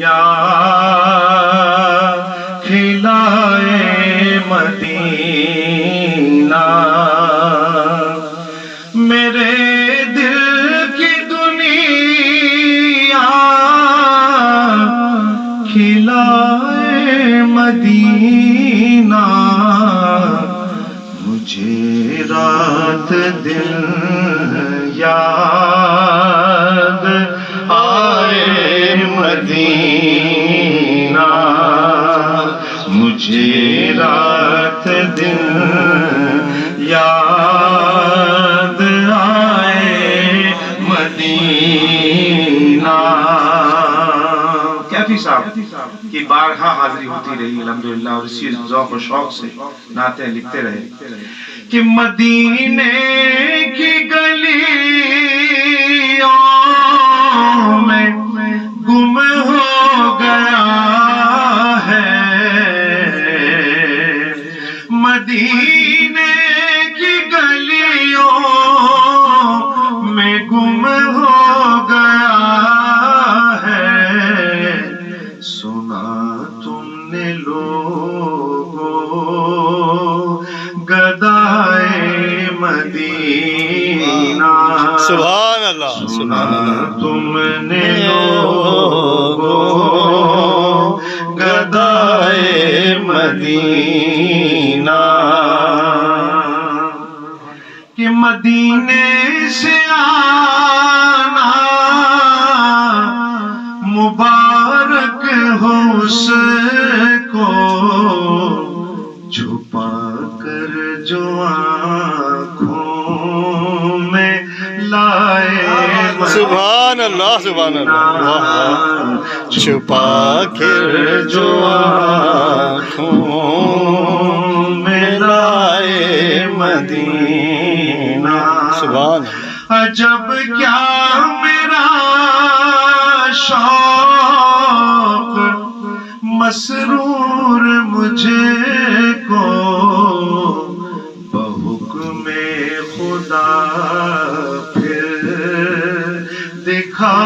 یا کھلائے مدینہ، میرے دل کی دنیا کھلائے مدینہ، مجھے رات دن یاد آئے مدینہ، مجھے رات دن یاد آئے مدینہ۔ کیا تھی صاحب کہ بارہا حاضری ہوتی رہی الحمدللہ، اور اسی ذوق و شوق سے نعتیں لکھتے رہے کہ مدینے کی گلیوں میں گم ہو گیا ہے، مدینے کی گلیوں میں گم ہو گیا ہے، سنا تم نے لوگوں گدائے مدینہ، سبحان اللہ سبحان اللہ، تم نے لوگوں گدائے مدینہ، کہ مدینے سے آنا مبارک ہو اس کو، چھپا کر جو آنکھوں میں لائے سبحان اللہ سبحان اللہ، چھپا کر جو آنکھوں میں لائے مدینہ، سبحان عجب کیا میرا شوق مسرور مجھے کو بحکم خدا پھر دکھا